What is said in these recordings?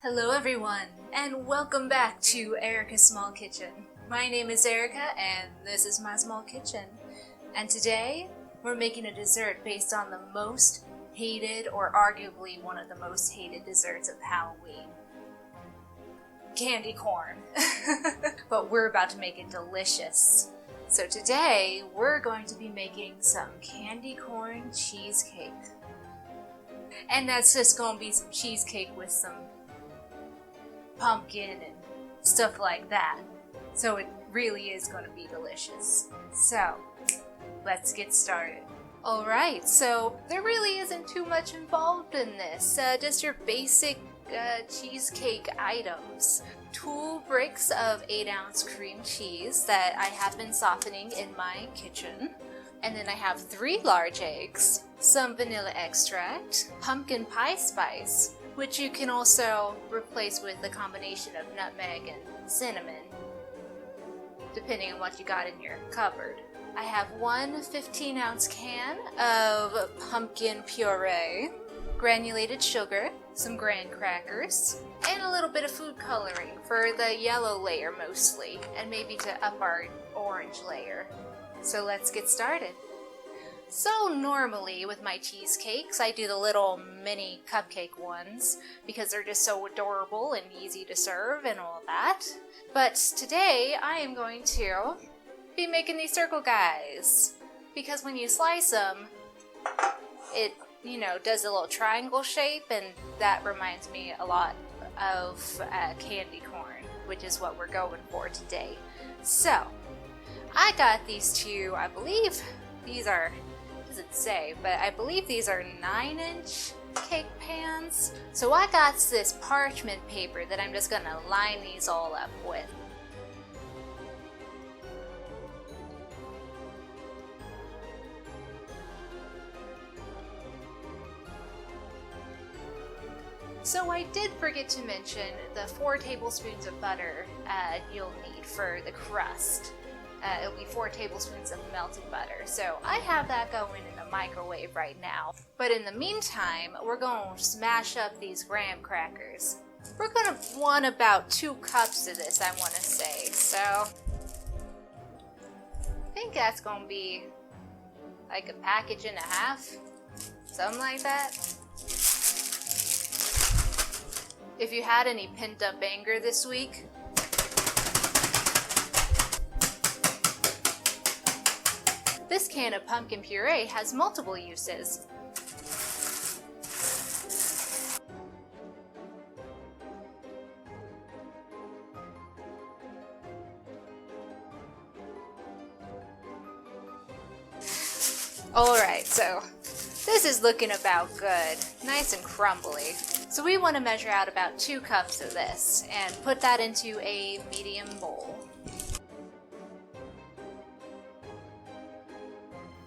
Hello everyone, and welcome back to Erica's Small Kitchen. My name is Erica, and this is my small kitchen. And today, we're making a dessert based on the most hated, or arguably one of the most hated desserts of Halloween. Candy corn. But we're about to make it delicious. So today, we're going to be making some candy corn cheesecake. And that's just going to be some cheesecake with some pumpkin and stuff like that. So it really is going to be delicious. So let's get started. Alright, so there really isn't too much involved in this. Just your basic cheesecake items. 2 bricks of 8-ounce cream cheese that I have been softening in my kitchen. And then I have 3 large eggs, some vanilla extract, pumpkin pie spice, which you can also replace with a combination of nutmeg and cinnamon, depending on what you got in your cupboard. I have 1 15-ounce can of pumpkin puree, granulated sugar, some graham crackers, and a little bit of food coloring for the yellow layer mostly, and maybe to up our orange layer. So let's get started. So normally with my cheesecakes, I do the little mini cupcake ones because they're just so adorable and easy to serve and all that. But today I am going to be making these circle guys because when you slice them, it, does a little triangle shape, and that reminds me a lot of candy corn, which is what we're going for today. So I got these 2, I believe these are, doesn't say, but I believe these are 9-inch cake pans. So I got this parchment paper that I'm just gonna line these all up with. So I did forget to mention the 4 tablespoons of butter you'll need for the crust. It'll be 4 tablespoons of melted butter. So I have that going in the microwave right now. But in the meantime, we're going to smash up these graham crackers. We're going to want about 2 cups of this, I want to say. So I think that's going to be like a package and a half, something like that. If you had any pent up anger this week, this can of pumpkin puree has multiple uses. Alright, so this is looking about good. Nice and crumbly. So we want to measure out about 2 cups of this and put that into a medium bowl.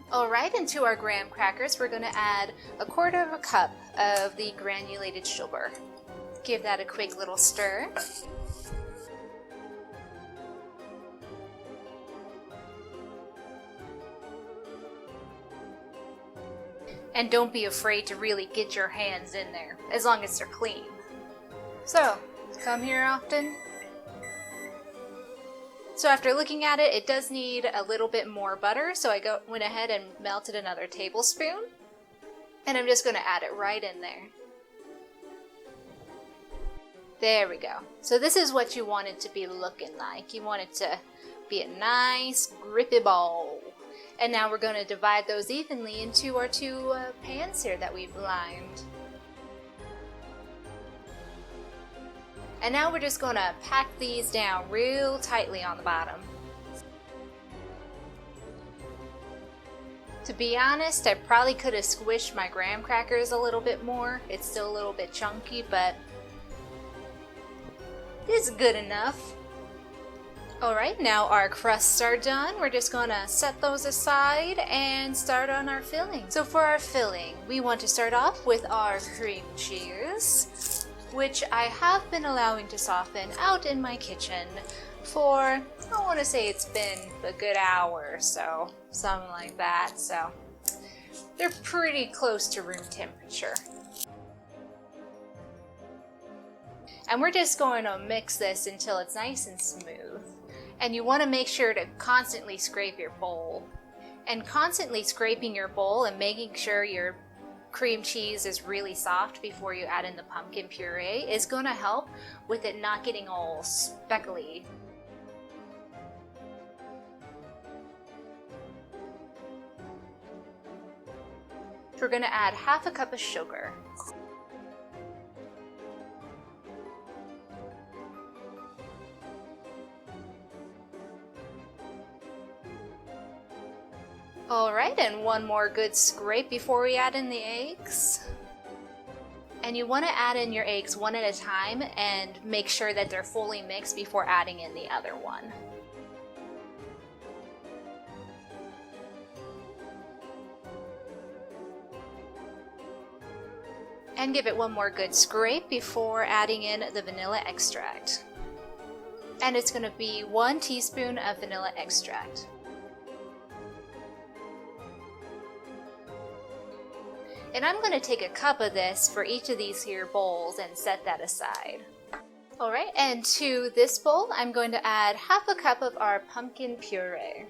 Alright, into our graham crackers, we're going to add 1/4 cup of the granulated sugar. Give that a quick little stir. And don't be afraid to really get your hands in there, as long as they're clean. So, come here often. So after looking at it, it does need a little bit more butter, so I went ahead and melted another tablespoon. And I'm just going to add it right in there. There we go. So this is what you want it to be looking like. You want it to be a nice, grippy ball. And now we're going to divide those evenly into our 2 pans here that we've lined. And now we're just going to pack these down real tightly on the bottom. To be honest, I probably could have squished my graham crackers a little bit more. It's still a little bit chunky, but it's good enough. Alright, now our crusts are done. We're just going to set those aside and start on our filling. So for our filling, we want to start off with our cream cheese, which I have been allowing to soften out in my kitchen for, I want to say it's been a good hour or so, something like that. So they're pretty close to room temperature. And we're just going to mix this until it's nice and smooth. And you want to make sure to constantly scrape your bowl. And constantly scraping your bowl and making sure your cream cheese is really soft before you add in the pumpkin puree is going to help with it not getting all speckly. We're going to add half a cup of sugar. Alright, and one more good scrape before we add in the eggs. And you want to add in your eggs one at a time and make sure that they're fully mixed before adding in the other one. And give it one more good scrape before adding in the vanilla extract. And it's going to be 1 teaspoon of vanilla extract. And I'm going to take a cup of this for each of these here bowls and set that aside. Alright, and to this bowl I'm going to add half a cup of our pumpkin puree.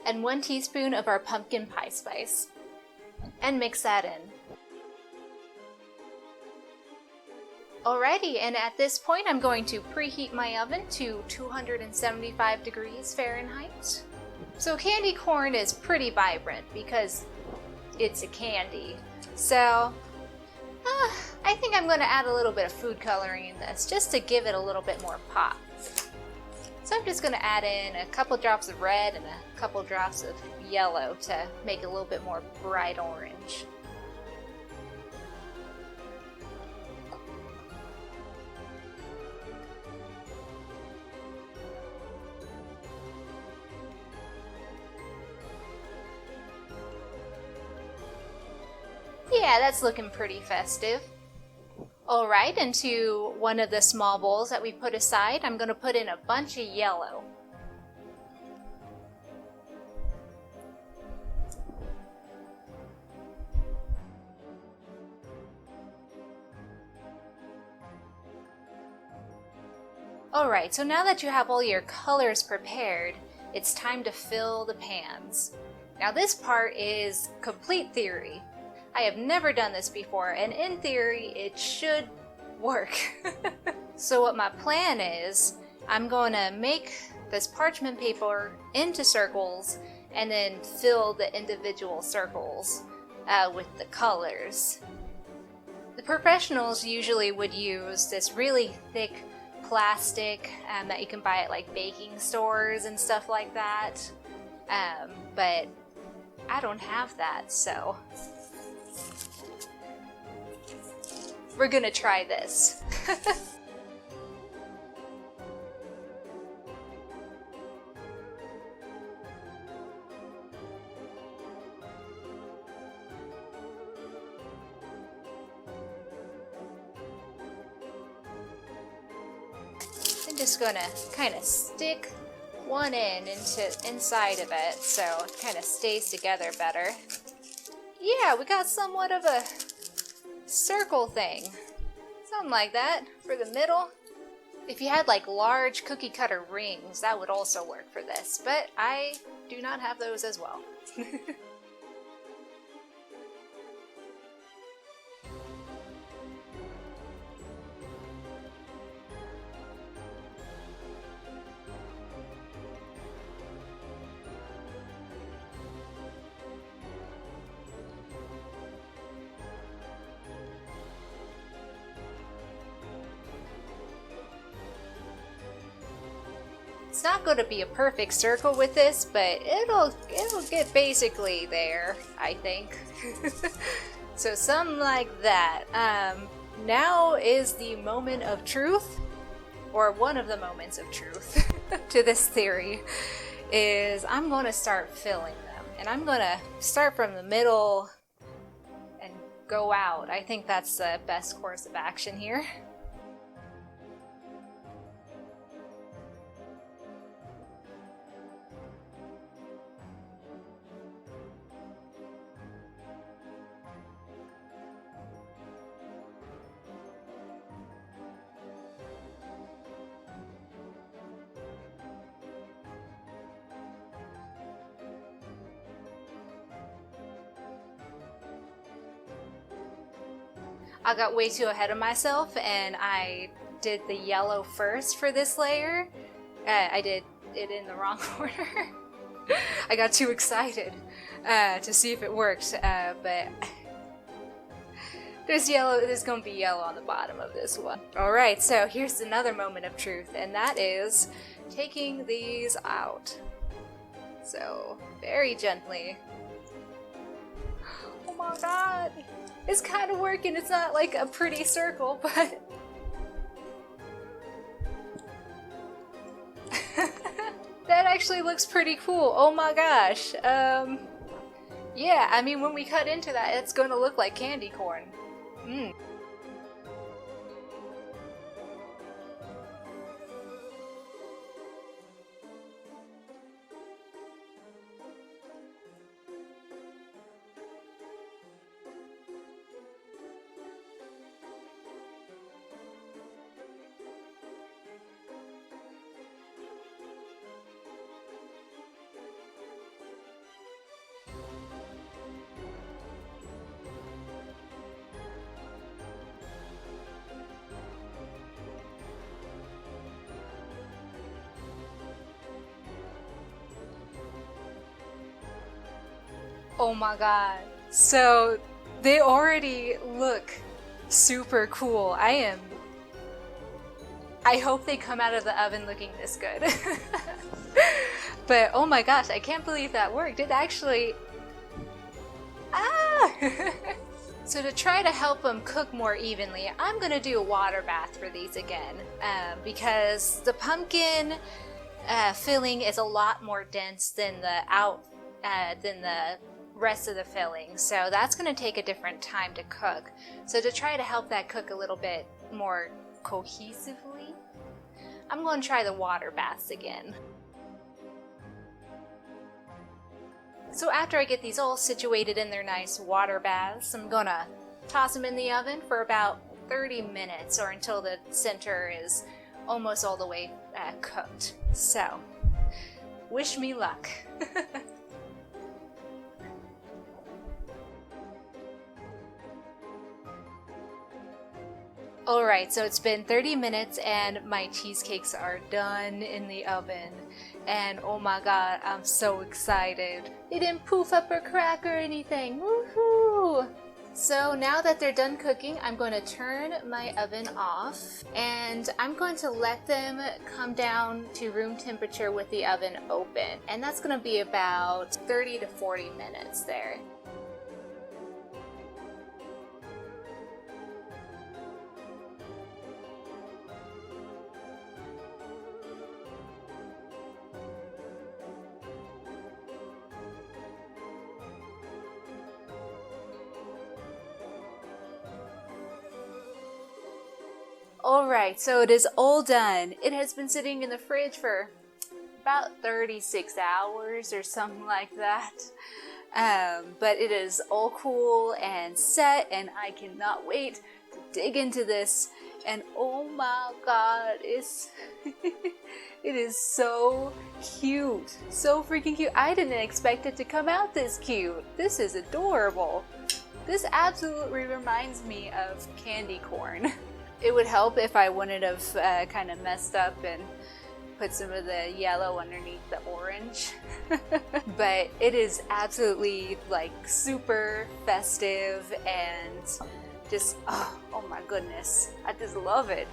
And 1 teaspoon of our pumpkin pie spice. And mix that in. Alrighty, and at this point I'm going to preheat my oven to 275 degrees Fahrenheit. So candy corn is pretty vibrant because it's a candy. So I think I'm going to add a little bit of food coloring in this just to give it a little bit more pop. So I'm just going to add in a couple drops of red and a couple drops of yellow to make it a little bit more bright orange. Yeah, that's looking pretty festive. Alright, into one of the small bowls that we put aside, I'm going to put in a bunch of yellow. Alright, so now that you have all your colors prepared, it's time to fill the pans. Now this part is complete theory. I have never done this before, and in theory, it should work. So what my plan is, I'm going to make this parchment paper into circles and then fill the individual circles with the colors. The professionals usually would use this really thick plastic that you can buy at like baking stores and stuff like that, but I don't have that, so we're gonna try this. I'm just gonna kind of stick one end inside of it so it kind of stays together better. Yeah, we got somewhat of a circle thing. Something like that for the middle. If you had like large cookie cutter rings, that would also work for this, but I do not have those as well. It's not going to be a perfect circle with this, but it'll get basically there, I think. So something like that. Now is the moment of truth, or one of the moments of truth to this theory, is I'm going to start filling them. And I'm going to start from the middle and go out. I think that's the best course of action here. I got way too ahead of myself and I did the yellow first for this layer. I did it in the wrong order. I got too excited to see if it worked, but there's gonna be yellow on the bottom of this one. Alright, so here's another moment of truth, and that is taking these out. So, very gently. Oh my god! It's kind of working. It's not like a pretty circle, but that actually looks pretty cool. Oh my gosh. Yeah, I mean, when we cut into that, it's going to look like candy corn. Mmm. Oh my god. So they already look super cool. I hope they come out of the oven looking this good. But oh my gosh, I can't believe that worked. It actually... Ah! So to try to help them cook more evenly, I'm gonna do a water bath for these again. Because the pumpkin filling is a lot more dense than the rest of the filling, so that's going to take a different time to cook. So to try to help that cook a little bit more cohesively, I'm going to try the water baths again. So after I get these all situated in their nice water baths, I'm going to toss them in the oven for about 30 minutes or until the center is almost all the way cooked. So, wish me luck. Alright, so it's been 30 minutes and my cheesecakes are done in the oven. And oh my god, I'm so excited. They didn't poof up or crack or anything. Woohoo! So now that they're done cooking, I'm going to turn my oven off and I'm going to let them come down to room temperature with the oven open. And that's going to be about 30 to 40 minutes there. Alright, so it is all done. It has been sitting in the fridge for about 36 hours or something like that. But it is all cool and set and I cannot wait to dig into this. And oh my god, it is so cute. So freaking cute. I didn't expect it to come out this cute. This is adorable. This absolutely reminds me of candy corn. It would help if I wouldn't have kind of messed up and put some of the yellow underneath the orange. But it is absolutely like super festive and just, oh my goodness, I just love it.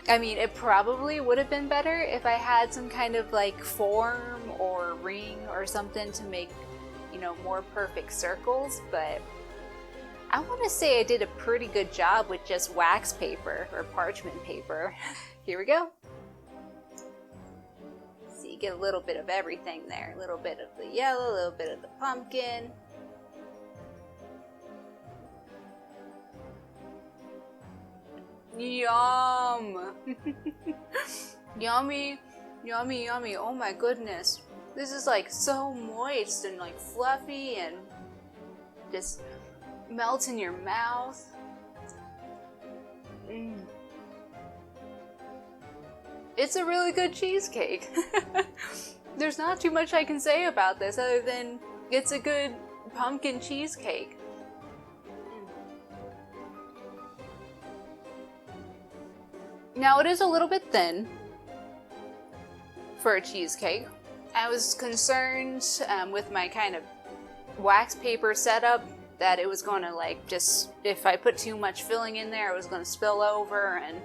I mean, it probably would have been better if I had some kind of like form or ring or something to make, you know, more perfect circles, but I want to say I did a pretty good job with just wax paper or parchment paper. Here we go. So you get a little bit of everything there. A little bit of the yellow, a little bit of the pumpkin. Yum! Yummy, yummy, yummy. Oh my goodness. This is like so moist and like fluffy and just melts in your mouth. It's a really good cheesecake. There's not too much I can say about this other than it's a good pumpkin cheesecake. Now it is a little bit thin for a cheesecake. I was concerned with my kind of wax paper setup that it was going to like just, if I put too much filling in there, it was going to spill over and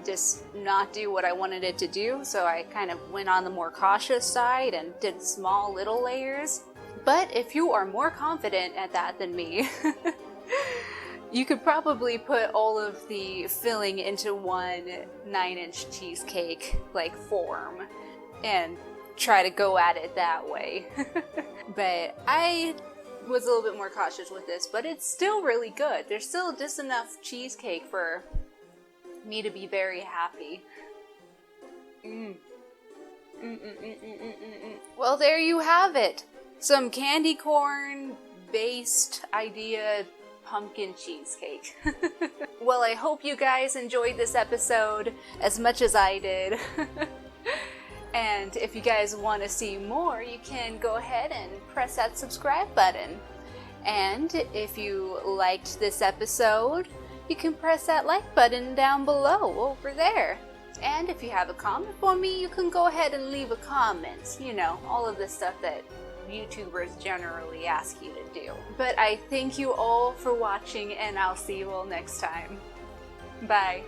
just not do what I wanted it to do. So I kind of went on the more cautious side and did small little layers. But if you are more confident at that than me, you could probably put all of the filling into one 9-inch cheesecake like form and try to go at it that way. But I was a little bit more cautious with this, but it's still really good. There's still just enough cheesecake for me to be very happy. Well, there you have it. Some candy corn based idea pumpkin cheesecake. Well, I hope you guys enjoyed this episode as much as I did. And if you guys want to see more, you can go ahead and press that subscribe button. And if you liked this episode, you can press that like button down below over there. And if you have a comment for me, you can go ahead and leave a comment. You know, all of the stuff that YouTubers generally ask you to do. But I thank you all for watching, and I'll see you all next time. Bye.